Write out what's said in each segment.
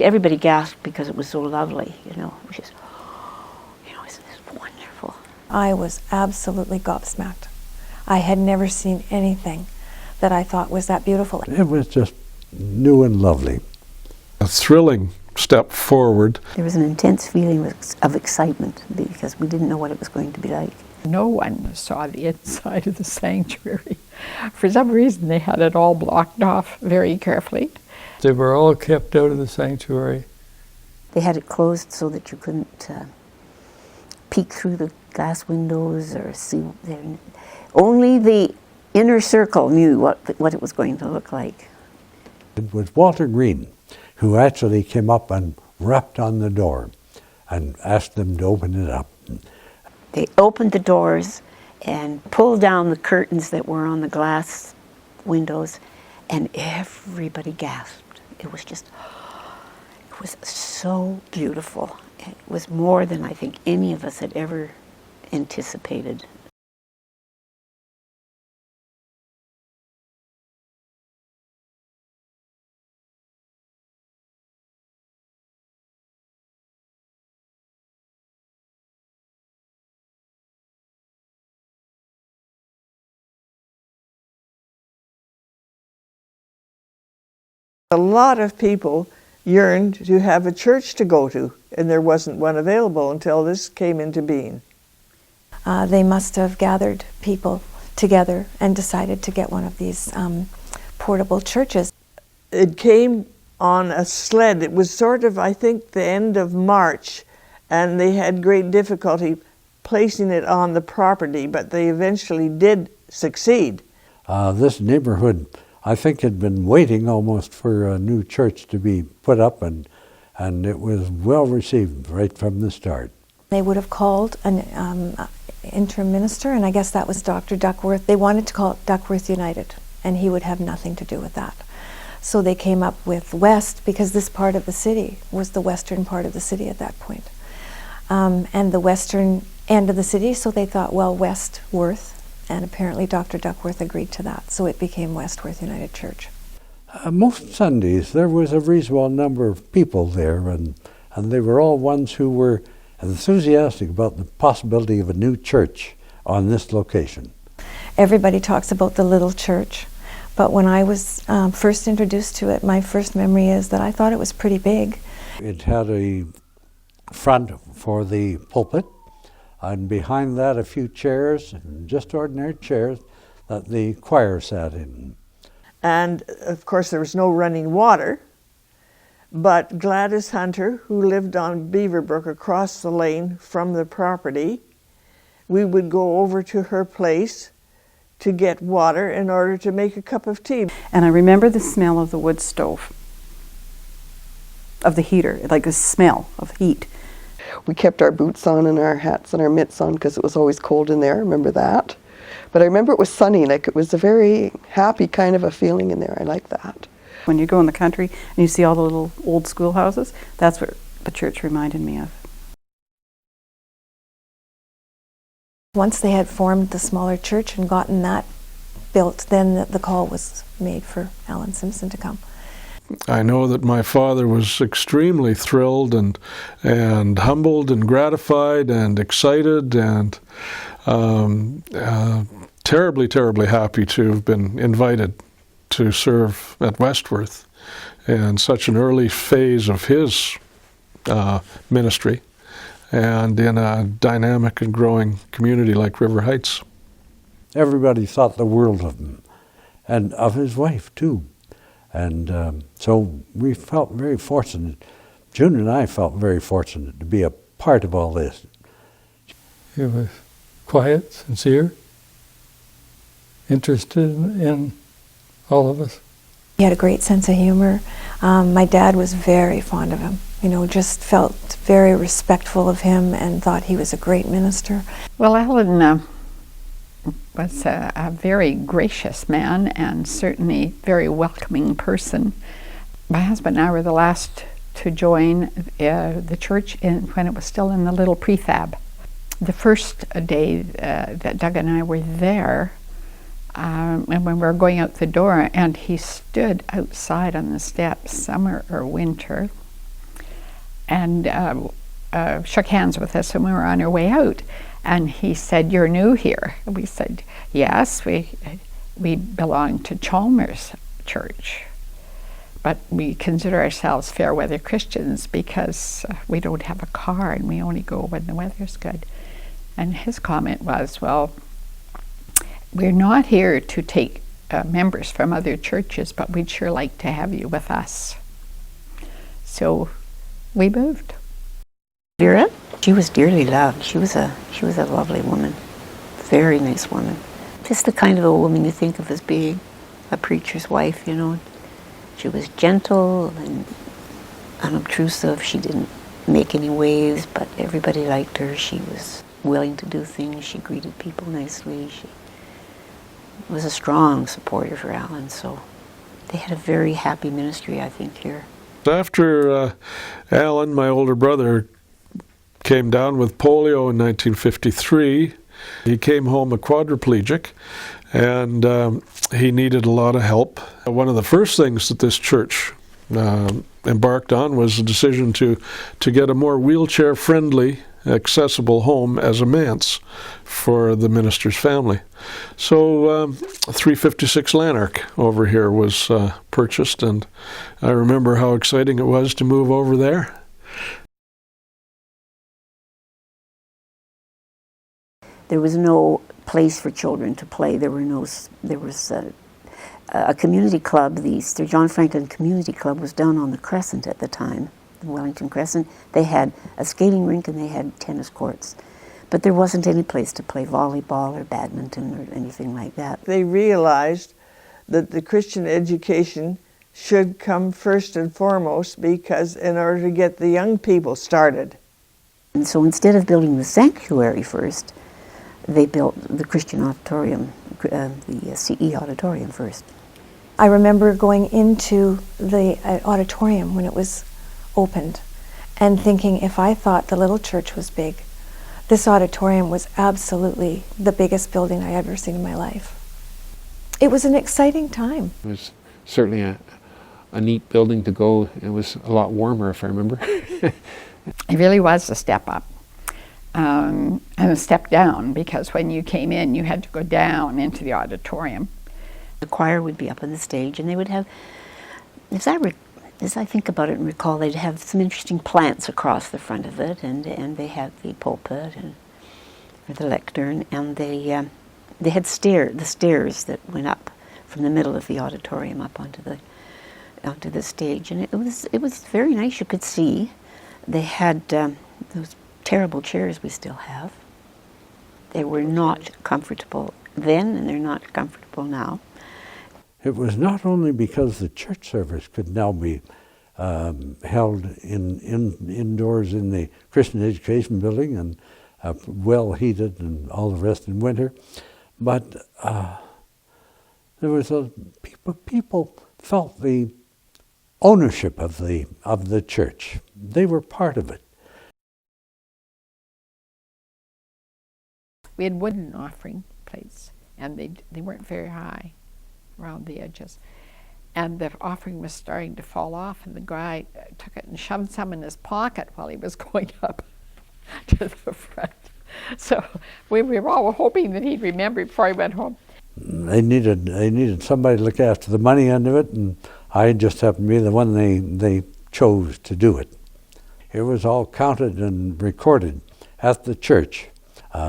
Everybody gasped because it was so lovely, which is, isn't this wonderful? I was absolutely gobsmacked. I had never seen anything that I thought was that beautiful. It was just new and lovely. A thrilling step forward. There was an intense feeling of excitement because we didn't know what it was going to be like. No one saw the inside of the sanctuary. For some reason, they had it all blocked off very carefully. They were all kept out of the sanctuary. They had it closed so that you couldn't peek through the glass windows or see. Only the inner circle knew what it was going to look like. It was Walter Green who actually came up and rapped on the door and asked them to open it up. They opened the doors and pulled down the curtains that were on the glass windows, and everybody gasped. It was so beautiful. It was more than I think any of us had ever anticipated. A lot of people yearned to have a church to go to, and there wasn't one available until this came into being. They must have gathered people together and decided to get one of these portable churches. It came on a sled. It was sort of, I think, the end of March, and they had great difficulty placing it on the property, but they eventually did succeed. This neighborhood, I think, had been waiting almost for a new church to be put up, and it was well received right from the start. They would have called an interim minister, and I guess that was Dr. Duckworth. They wanted to call it Duckworth United, and he would have nothing to do with that. So they came up with West, because this part of the city was the western part of the city at that point. And the western end of the city, so they thought, well, Westworth. And apparently Dr. Duckworth agreed to that, so it became Westworth United Church. Most Sundays there was a reasonable number of people there, and they were all ones who were enthusiastic about the possibility of a new church on this location. Everybody talks about the little church, but when I was first introduced to it, my first memory is that I thought it was pretty big. It had a front for the pulpit, and behind that a few chairs, just ordinary chairs, that the choir sat in. And of course there was no running water, but Gladys Hunter, who lived on Beaverbrook across the lane from the property, we would go over to her place to get water in order to make a cup of tea. And I remember the smell of the wood stove, of the heater, like the smell of heat. We kept our boots on and our hats and our mitts on because it was always cold in there, I remember that. But I remember it was sunny, like it was a very happy kind of a feeling in there. I like that. When you go in the country and you see all the little old schoolhouses, that's what the church reminded me of. Once they had formed the smaller church and gotten that built, then the call was made for Alan Simpson to come. I know that my father was extremely thrilled and humbled and gratified and excited and terribly, terribly happy to have been invited to serve at Westworth in such an early phase of his ministry and in a dynamic and growing community like River Heights. Everybody thought the world of him, and of his wife too. And so we felt very fortunate. June and I felt very fortunate to be a part of all this. He was quiet, sincere, interested in all of us. He had a great sense of humor. My dad was very fond of him, just felt very respectful of him and thought he was a great minister. Well, Alan was a very gracious man and certainly very welcoming person. My husband and I were the last to join the church when it was still in the little prefab. The first day that Doug and I were there, and when we were going out the door, and he stood outside on the steps, summer or winter, shook hands with us when we were on our way out. And he said, "You're new here." And we said, "Yes, we belong to Chalmers Church, but we consider ourselves fair weather Christians because we don't have a car and we only go when the weather's good." And his comment was, "Well, we're not here to take members from other churches, but we'd sure like to have you with us." So we moved. Vera, she was dearly loved. She was a lovely woman, very nice woman. Just the kind of a woman you think of as being a preacher's wife, you know. She was gentle and unobtrusive. She didn't make any waves, but everybody liked her. She was willing to do things. She greeted people nicely. She was a strong supporter for Alan, so they had a very happy ministry, I think, here. After Alan, my older brother, came down with polio in 1953, he came home a quadriplegic, and he needed a lot of help. One of the first things that this church embarked on was a decision to get a more wheelchair-friendly, accessible home as a manse for the minister's family. So 356 Lanark over here was purchased, and I remember how exciting it was to move over there. There was no place for children to play. There was a community club. The Sir John Franklin Community Club was down on the Crescent at the time, the Wellington Crescent. They had a skating rink and they had tennis courts. But there wasn't any place to play volleyball or badminton or anything like that. They realized that the Christian education should come first and foremost, because in order to get the young people started. And so instead of building the sanctuary first, they built the Christian auditorium, the CE auditorium first. I remember going into the auditorium when it was opened and thinking, if I thought the little church was big, this auditorium was absolutely the biggest building I had ever seen in my life. It was an exciting time. It was certainly a neat building to go. It was a lot warmer, if I remember. It really was a step up. And a step down, because when you came in, you had to go down into the auditorium. The choir would be up on the stage, and they would have, as I think about it and recall, they'd have some interesting plants across the front of it, and they had the pulpit or the lectern, and they had the stairs that went up from the middle of the auditorium up onto the stage, and it was very nice. You could see. They had those terrible chairs we still have. They were not comfortable then, and they're not comfortable now. It was not only because the church service could now be held indoors in the Christian Education Building and well heated and all the rest in winter, but there was people felt the ownership of the church. They were part of it. We had wooden offering plates, and they weren't very high around the edges. And the offering was starting to fall off, and the guy took it and shoved some in his pocket while he was going up to the front. So we were all hoping that he'd remember before he went home. They needed somebody to look after the money end of it, and I just happened to be the one they chose to do it. It was all counted and recorded at the church.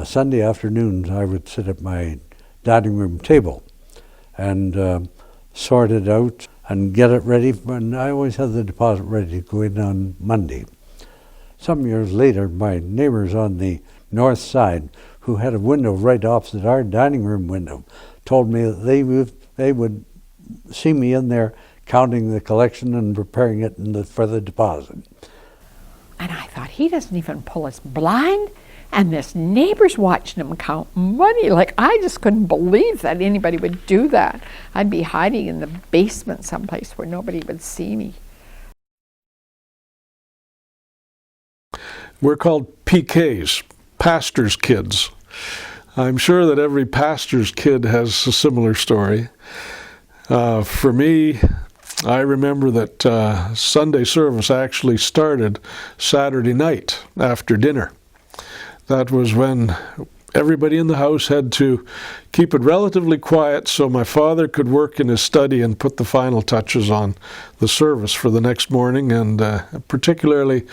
Sunday afternoons, I would sit at my dining room table and sort it out and get it ready. And I always had the deposit ready to go in on Monday. Some years later, my neighbors on the north side, who had a window right opposite our dining room window, told me that they would see me in there counting the collection and preparing it for the deposit. And I thought, he doesn't even pull his blind? And this neighbor's watching him count money. Like, I just couldn't believe that anybody would do that. I'd be hiding in the basement someplace where nobody would see me. We're called PKs, pastor's kids. I'm sure that every pastor's kid has a similar story. For me, I remember that Sunday service actually started Saturday night after dinner. That was when everybody in the house had to keep it relatively quiet so my father could work in his study and put the final touches on the service for the next morning, and particularly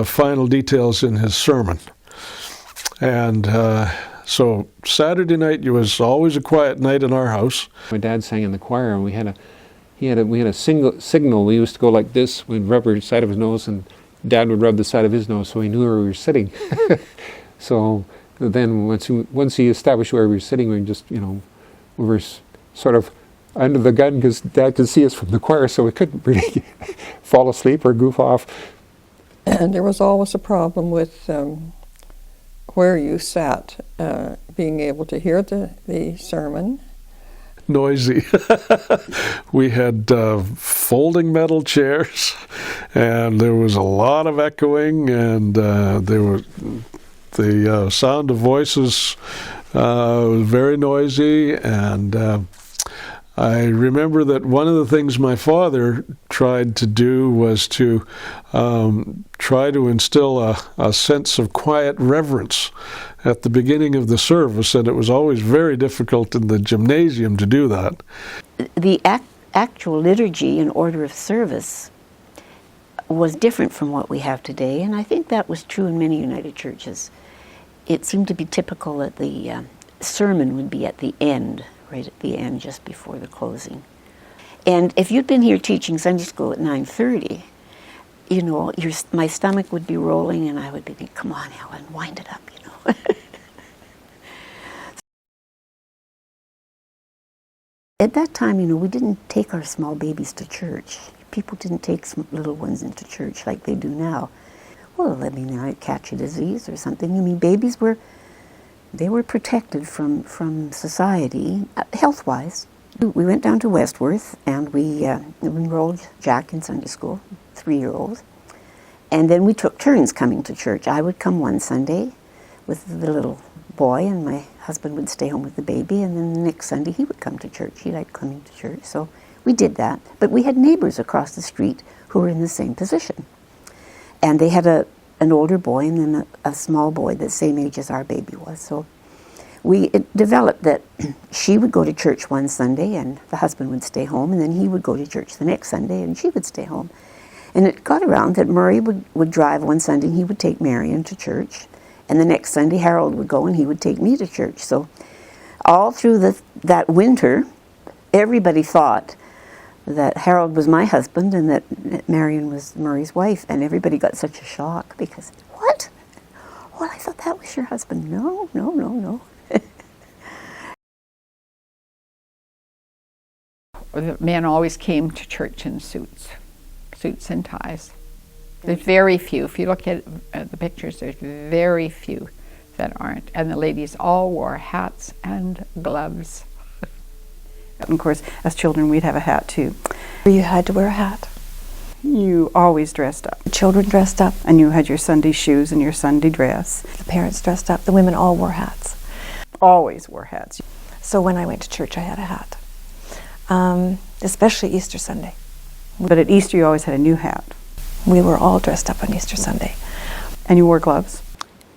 final details in his sermon. And so Saturday night was always a quiet night in our house. My dad sang in the choir, and we had a signal. We used to go like this. We'd rub the side of his nose, and Dad would rub the side of his nose, so he knew where we were sitting. So then once he established where we were sitting, we just, we were sort of under the gun because Dad could see us from the choir, so we couldn't really fall asleep or goof off. And there was always a problem with where you sat, being able to hear the sermon. Noisy. We had folding metal chairs, and there was a lot of echoing, and there was the sound of voices was very noisy. And I remember that one of the things my father tried to do was to try to instill a sense of quiet reverence at the beginning of the service, and it was always very difficult in the gymnasium to do that. The actual liturgy and order of service was different from what we have today, and I think that was true in many United Churches. It seemed to be typical that the sermon would be at the end, right at the end, just before the closing. And if you'd been here teaching Sunday school at 9:30, my stomach would be rolling, and I would be thinking, come on, Helen, wind it up, At that time, we didn't take our small babies to church. People didn't take little ones into church like they do now. Well, they might catch a disease or something. Babies were protected from society, health-wise. We went down to Westworth, and we enrolled Jack in Sunday school, 3-year-old. And then we took turns coming to church. I would come one Sunday with the little boy, and my husband would stay home with the baby, and then the next Sunday he would come to church. He liked coming to church, so we did that. But we had neighbors across the street who were in the same position. And they had an older boy and then a small boy the same age as our baby was. So it developed that she would go to church one Sunday and the husband would stay home, and then he would go to church the next Sunday and she would stay home. And it got around that Murray would drive one Sunday and he would take Marion to church. And the next Sunday, Harold would go and he would take me to church. So all through that winter, everybody thought that Harold was my husband and that Marion was Murray's wife. And everybody got such a shock because, what? Well, I thought that was your husband. No. The men always came to church in suits and ties. There's very few. If you look at the pictures, there's very few that aren't. And the ladies all wore hats and gloves. And of course, as children, we'd have a hat too. You had to wear a hat. You always dressed up. The children dressed up. And you had your Sunday shoes and your Sunday dress. The parents dressed up. The women all wore hats. Always wore hats. So when I went to church, I had a hat. Especially Easter Sunday. But at Easter, you always had a new hat. We were all dressed up on Easter Sunday. And you wore gloves?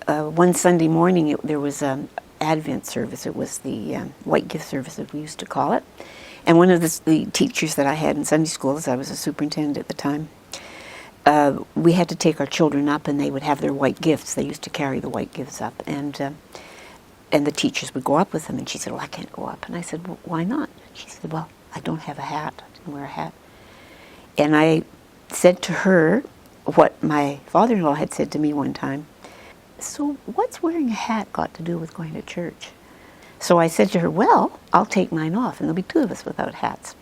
One Sunday morning, there was an Advent service. It was the White Gift service, as we used to call it. And one of the teachers that I had in Sunday school, as I was a superintendent at the time, we had to take our children up, and they would have their white gifts. They used to carry the white gifts up, and the teachers would go up with them. And she said, "Well, I can't go up." And I said, "Well, why not?" She said, "Well, I don't have a hat. I didn't wear a hat." And I said to her what my father-in-law had said to me one time. "So what's wearing a hat got to do with going to church?" So I said to her, "Well, I'll take mine off, and there'll be two of us without hats."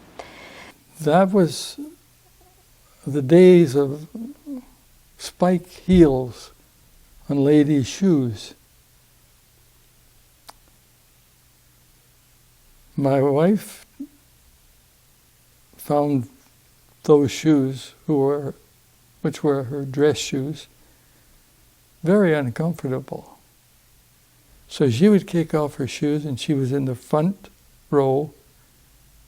That was the days of spike heels on ladies' shoes. My wife found those shoes, which were her dress shoes, very uncomfortable. So she would kick off her shoes, and she was in the front row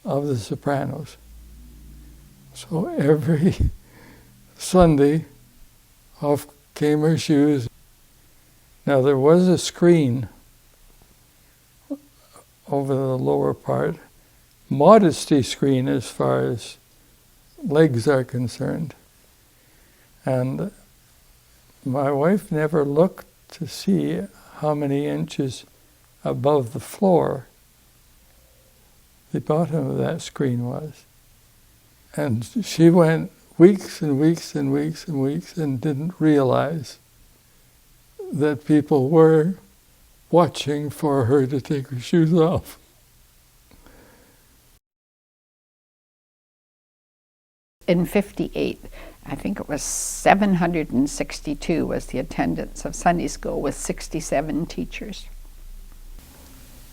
of the sopranos. So every Sunday, off came her shoes. Now there was a screen over the lower part, modesty screen as far as legs are concerned. And my wife never looked to see how many inches above the floor the bottom of that screen was. And she went weeks and weeks and weeks and weeks and didn't realize that people were watching for her to take her shoes off. In 58, I think it was 762 was the attendance of Sunday school with 67 teachers.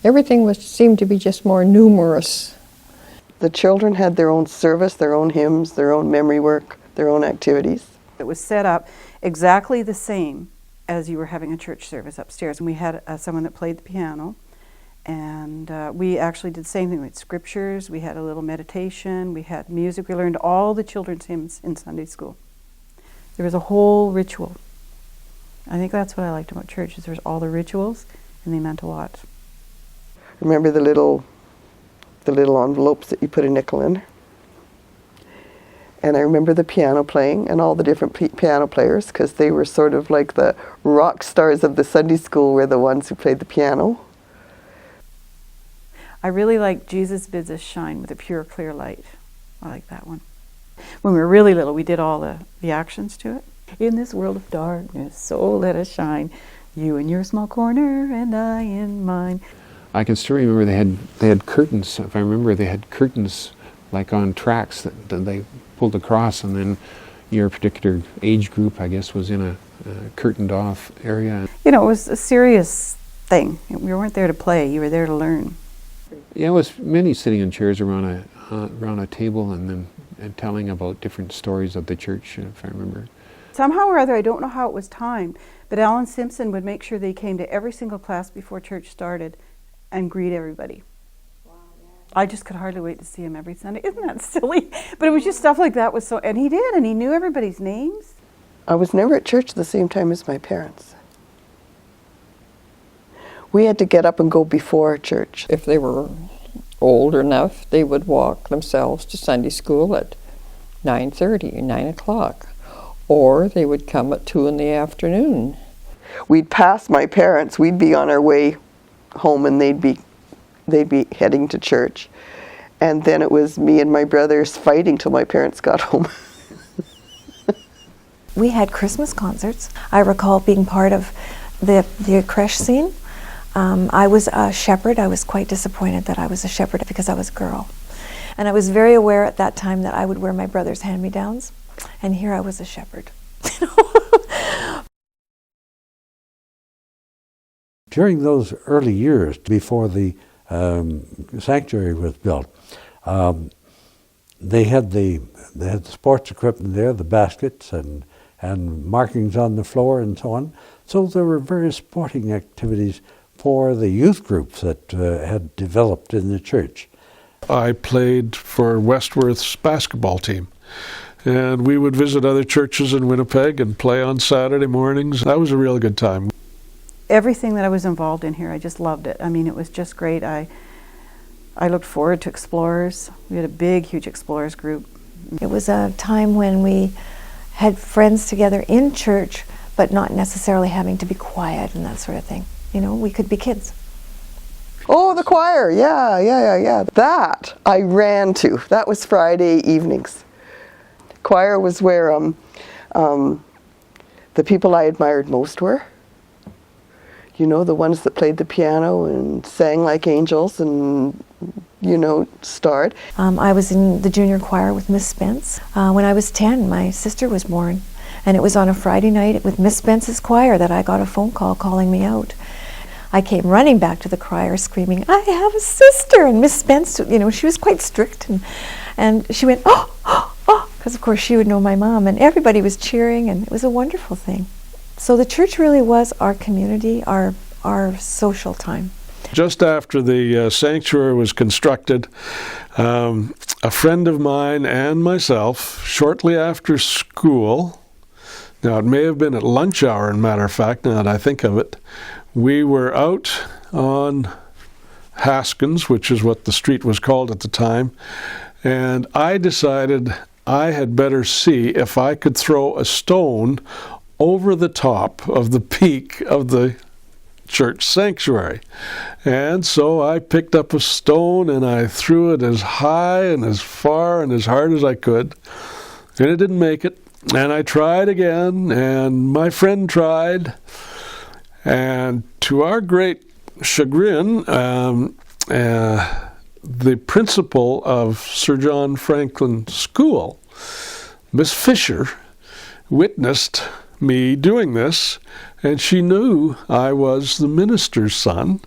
Everything seemed to be just more numerous. The children had their own service, their own hymns, their own memory work, their own activities. It was set up exactly the same as you were having a church service upstairs. And we had someone that played the piano, and we actually did the same thing. We had scriptures, we had a little meditation, we had music. We learned all the children's hymns in Sunday school. There was a whole ritual. I think that's what I liked about church, is there was all the rituals, and they meant a lot. Remember the little envelopes that you put a nickel in? And I remember the piano playing and all the different piano players, because they were sort of like the rock stars of the Sunday school, were the ones who played the piano. I really like Jesus Bids Us Shine with a pure, clear light. I like that one. When we were really little, we did all the actions to it. In this world of darkness, so let us shine. You in your small corner and I in mine. I can still remember they had curtains. If I remember, they had curtains like on tracks that they pulled across, and then your particular age group, I guess, was in a curtained off area. You know, it was a serious thing. We weren't there to play, you were there to learn. Yeah, it was many sitting in chairs around a table and telling about different stories of the church, if I remember. Somehow or other, I don't know how it was timed, but Alan Simpson would make sure they came to every single class before church started and greet everybody. Wow, yeah. I just could hardly wait to see him every Sunday. Isn't that silly? But it was just stuff like that and he did, and he knew everybody's names. I was never at church at the same time as my parents. We had to get up and go before church. If they were old enough, they would walk themselves to Sunday school at 9:30, 9 o'clock. Or they would come at 2 in the afternoon. We'd pass my parents, we'd be on our way home, and they'd be heading to church. And then it was me and my brothers fighting till my parents got home. We had Christmas concerts. I recall being part of the creche scene. I was a shepherd. I was quite disappointed that I was a shepherd because I was a girl. And I was very aware at that time that I would wear my brother's hand-me-downs. And here I was a shepherd. During those early years, before the sanctuary was built, they had the sports equipment there, the baskets and markings on the floor and so on. So there were various sporting activities for the youth groups that had developed in the church. I played for Westworth's basketball team, and we would visit other churches in Winnipeg and play on Saturday mornings. That was a real good time. Everything that I was involved in here, I just loved it. I mean, it was just great. I looked forward to Explorers. We had a big, huge Explorers group. It was a time when we had friends together in church, but not necessarily having to be quiet and that sort of thing. You know, we could be kids. Oh, the choir, yeah. That I ran to. That was Friday evenings. Choir was where the people I admired most were. You know, the ones that played the piano and sang like angels and, you know, starred. I was in the junior choir with Miss Spence. When I was 10, my sister was born. And it was on a Friday night with Miss Spence's choir that I got a phone call calling me out. I came running back to the choir screaming, "I have a sister!" And Miss Spence, you know, she was quite strict. And she went, oh, because of course she would know my mom. And everybody was cheering, and it was a wonderful thing. So the church really was our community, our social time. Just after the sanctuary was constructed, A friend of mine and myself, shortly after school, now it may have been at lunch hour, as a matter of fact, now that I think of it, we were out on Haskins, which is what the street was called at the time, and I decided I had better see if I could throw a stone over the top of the peak of the church sanctuary. And so I picked up a stone and I threw it as high and as far and as hard as I could, and it didn't make it. And I tried again, and my friend tried, and to our great chagrin, the principal of Sir John Franklin School, Miss Fisher, witnessed me doing this, and she knew I was the minister's son,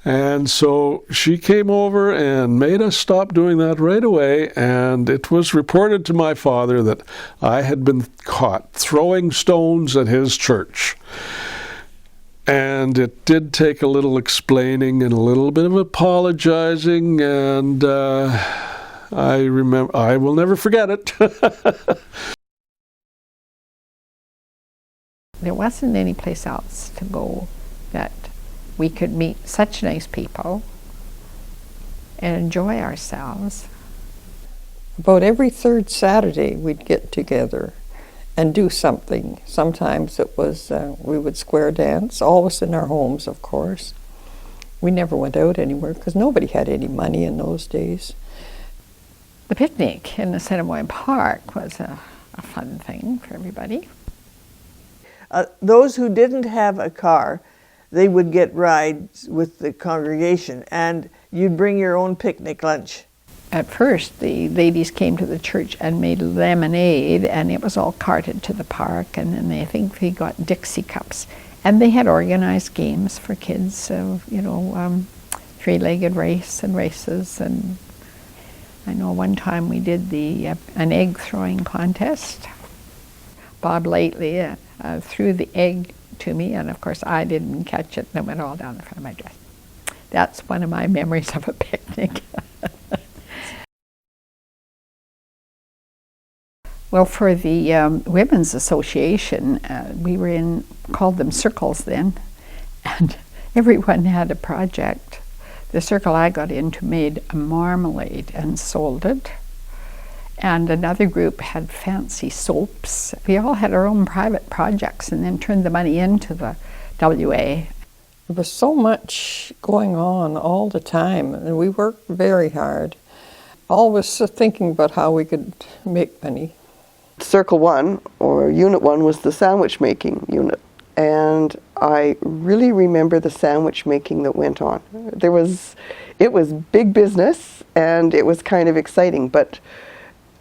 and so she came over and made us stop doing that right away, and it was reported to my father that I had been caught throwing stones at his church. And it did take a little explaining and a little bit of apologizing, and I will never forget it. There wasn't any place else to go that we could meet such nice people and enjoy ourselves. About every third Saturday we'd get together and do something. Sometimes it was, we would square dance, always in our homes, of course. We never went out anywhere because nobody had any money in those days. The picnic in the Assiniboine Park was a fun thing for everybody. Those who didn't have a car, they would get rides with the congregation, and you'd bring your own picnic lunch. At first, the ladies came to the church and made lemonade, and it was all carted to the park, and then I think they got Dixie cups. And they had organized games for kids, three-legged race and races. And I know one time we did an egg throwing contest. Bob Lately threw the egg to me, and of course I didn't catch it, and it went all down the front of my dress. That's one of my memories of a picnic. Well, for the Women's Association, we were called them circles then, and everyone had a project. The circle I got into made a marmalade and sold it, and another group had fancy soaps. We all had our own private projects and then turned the money into the WA. There was so much going on all the time, and we worked very hard, always thinking about how we could make money. Circle 1, or Unit 1, was the sandwich making unit. And I really remember the sandwich making that went on. It was big business, and it was kind of exciting, but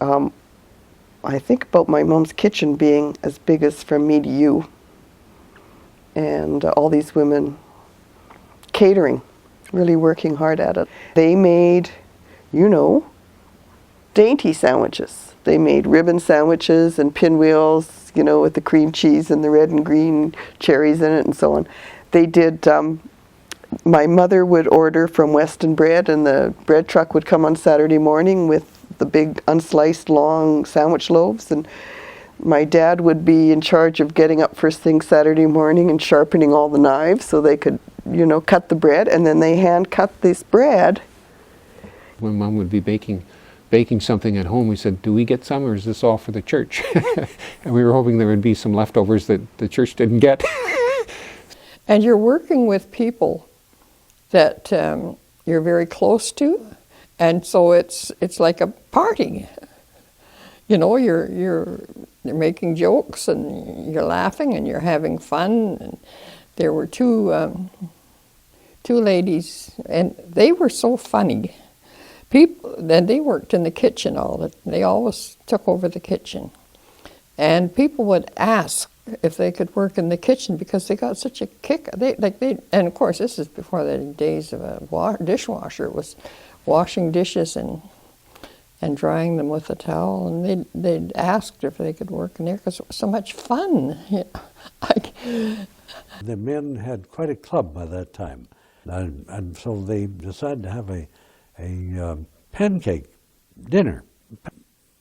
I think about my mom's kitchen being as big as From Me to You, and all these women catering, really working hard at it. They made, dainty sandwiches. They made ribbon sandwiches and pinwheels, with the cream cheese and the red and green cherries in it and so on. They did, my mother would order from Weston Bread, and the bread truck would come on Saturday morning with the big unsliced long sandwich loaves, and my dad would be in charge of getting up first thing Saturday morning and sharpening all the knives so they could, cut the bread, and then they hand cut this bread. When Mom would be baking something at home, we said, do we get some, or is this all for the church? And we were hoping there would be some leftovers that the church didn't get. And you're working with people that you're very close to, and so it's like a party. You're making jokes, and you're laughing, and you're having fun. And there were two ladies, and they were so funny. They worked in the kitchen they always took over the kitchen. And people would ask if they could work in the kitchen because they got such a kick. And of course, this is before the days of a dishwasher. It was washing dishes and drying them with a towel. And they'd asked if they could work in there because it was so much fun. The men had quite a club by that time. And so they decided to have a pancake dinner.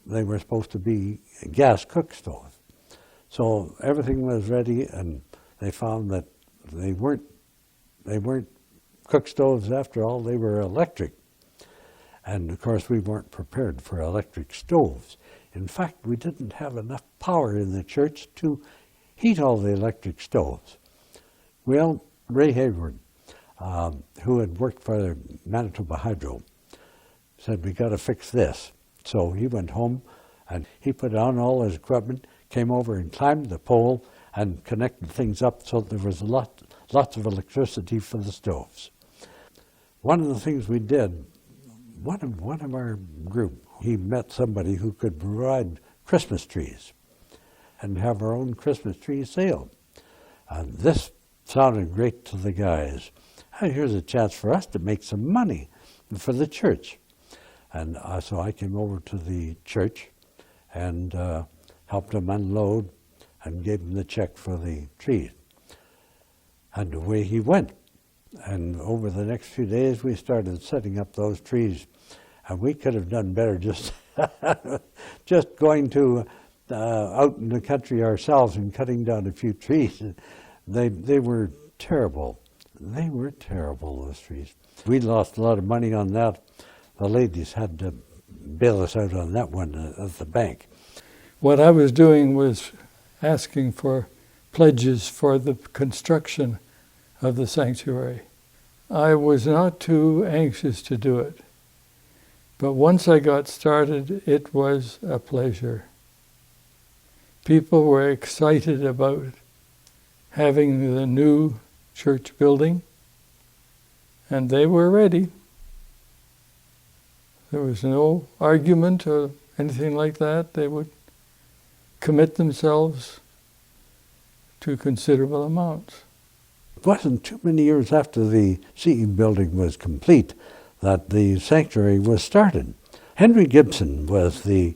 They were supposed to be gas cook stoves. So everything was ready, and they found that they weren't cook stoves after all, they were electric. And of course we weren't prepared for electric stoves. In fact, we didn't have enough power in the church to heat all the electric stoves. Well, Ray Hayward, who had worked for the Manitoba Hydro, said, we got to fix this. So he went home and he put on all his equipment, came over and climbed the pole and connected things up so there was lots of electricity for the stoves. One of the things we did, one of our group, he met somebody who could provide Christmas trees and have our own Christmas tree sale. And this sounded great to the guys. Hey, here's a chance for us to make some money for the church. And so I came over to the church and helped them unload and gave him the check for the trees. And away he went. And over the next few days, we started setting up those trees. And we could have done better just going to out in the country ourselves and cutting down a few trees. They were terrible. They were terrible, those trees. We lost a lot of money on that. The ladies had to bail us out on that one at the bank. What I was doing was asking for pledges for the construction of the sanctuary. I was not too anxious to do it, but once I got started, it was a pleasure. People were excited about having the new church building, and they were ready. There was no argument or anything like that. They would commit themselves to considerable amounts. It wasn't too many years after the CE building was complete that the sanctuary was started. Henry Gibson was the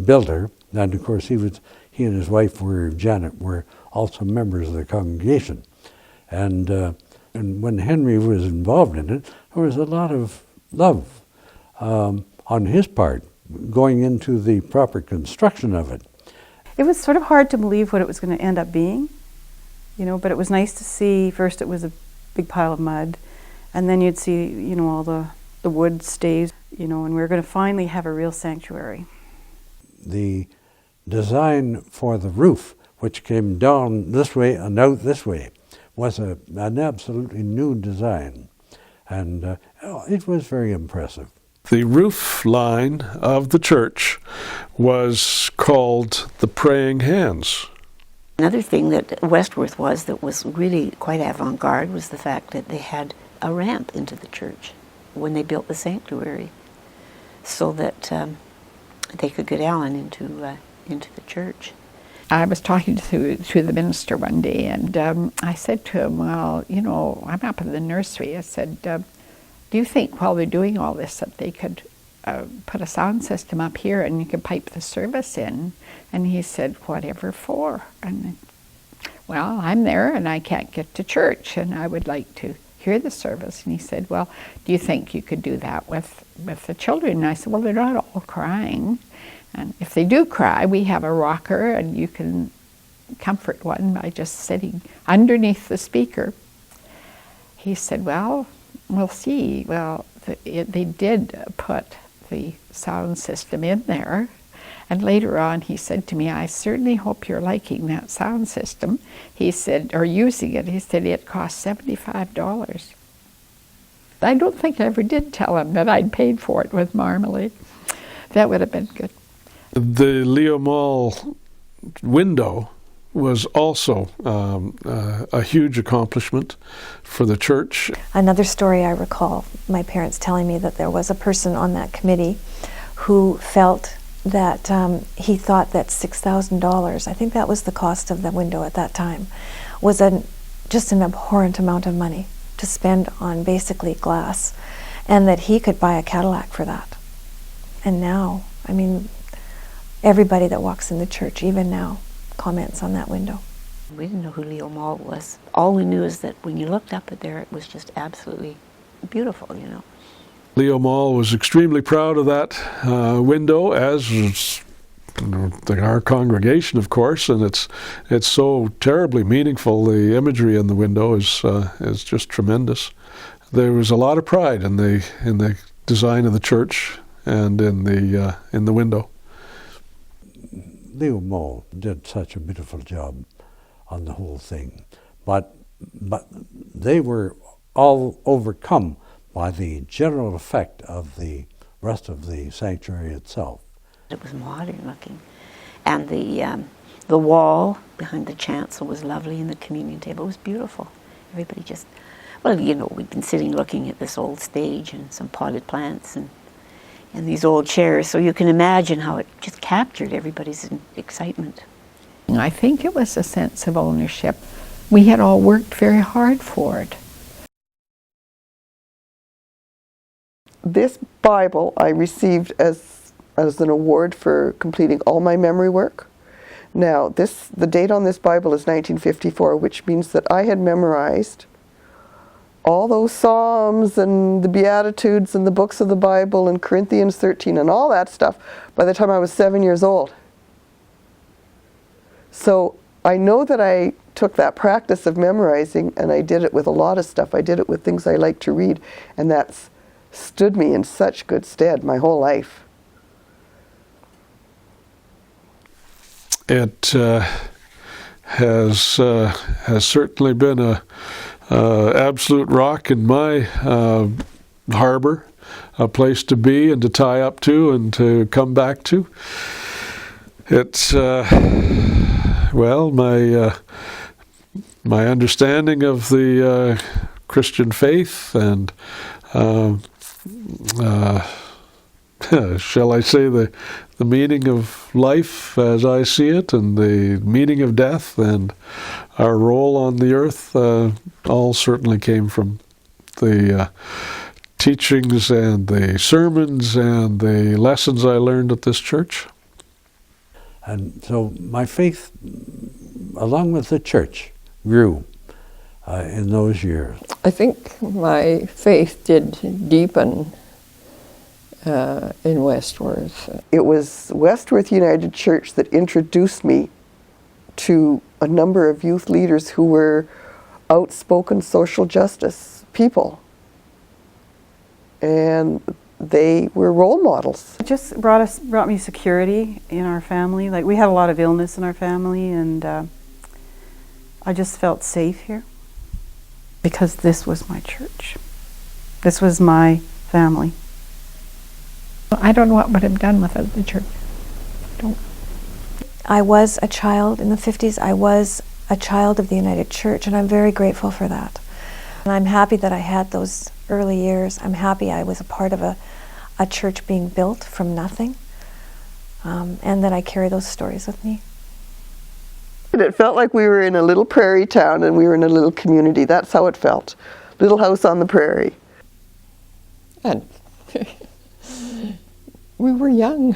builder, and of course he and his wife Janet were also members of the congregation. And when Henry was involved in it, there was a lot of love on his part going into the proper construction of it. It was sort of hard to believe what it was going to end up being, but it was nice to see. First it was a big pile of mud, and then you'd see, all the wood stays, and we were going to finally have a real sanctuary. The design for the roof, which came down this way and out this way, was an absolutely new design, and it was very impressive. The roof line of the church was called the Praying Hands. Another thing that Westworth was that was really quite avant-garde was the fact that they had a ramp into the church when they built the sanctuary, so that they could get down into the church. I was talking to the minister one day, and I said to him, well, I'm up in the nursery. I said, do you think while they're doing all this that they could put a sound system up here and you could pipe the service in? And he said, whatever for? And well, I'm there and I can't get to church and I would like to hear the service. And he said, well, do you think you could do that with the children? And I said, well, they're not all crying. And if they do cry, we have a rocker and you can comfort one by just sitting underneath the speaker. He said, well, we'll see. Well, they did put the sound system in there. And later on he said to me, I certainly hope you're liking that sound system. He said, or using it. He said it cost $75. I don't think I ever did tell him that I'd paid for it with Marmalade. That would have been good. The Leo Mall window was also a huge accomplishment for the church. Another story I recall, my parents telling me that there was a person on that committee who felt that he thought that $6,000, I think that was the cost of the window at that time, was just an abhorrent amount of money to spend on basically glass, and that he could buy a Cadillac for that. And now, everybody that walks in the church, even now, comments on that window. We didn't know who Leo Mall was. All we knew is that when you looked up at there, it was just absolutely beautiful, Leo Mall was extremely proud of that window, as was our congregation, of course, and it's so terribly meaningful. The imagery in the window is just tremendous. There was a lot of pride in the design of the church and in the window. Leo Mall did such a beautiful job on the whole thing, but they were all overcome by the general effect of the rest of the sanctuary itself. It was modern looking, and the wall behind the chancel was lovely, and the communion table was beautiful. Everybody just, well, you know, we'd been sitting looking at this old stage and some potted plants and these old chairs, so you can imagine how it just captured everybody's excitement. I think it was a sense of ownership. We had all worked very hard for it. This Bible I received as an award for completing all my memory work. Now, the date on this Bible is 1954, which means that I had memorized all those Psalms and the Beatitudes and the books of the Bible and Corinthians 13 and all that stuff by the time I was 7 years old. So I know that I took that practice of memorizing and I did it with a lot of stuff. I did it with things I like to read, and that's stood me in such good stead my whole life. It has certainly been a absolute rock in my harbor, a place to be and to tie up to and to come back to. It's well, my understanding of the Christian faith and shall I say the meaning of life as I see it, and the meaning of death, and our role on the earth, all certainly came from the teachings and the sermons and the lessons I learned at this church. And so my faith, along with the church, grew in those years. I think my faith did deepen in Westworth. It was Westworth United Church that introduced me to a number of youth leaders who were outspoken social justice people. And they were role models. It just brought me security in our family. Like, we had a lot of illness in our family, and I just felt safe here because this was my church. This was my family. I don't know what would have done without the church. I was a child in the 50s. I was a child of the United Church, and I'm very grateful for that. And I'm happy that I had those early years. I'm happy I was a part of a church being built from nothing, and that I carry those stories with me. And it felt like we were in a little prairie town and we were in a little community. That's how it felt. Little house on the prairie. And we were young.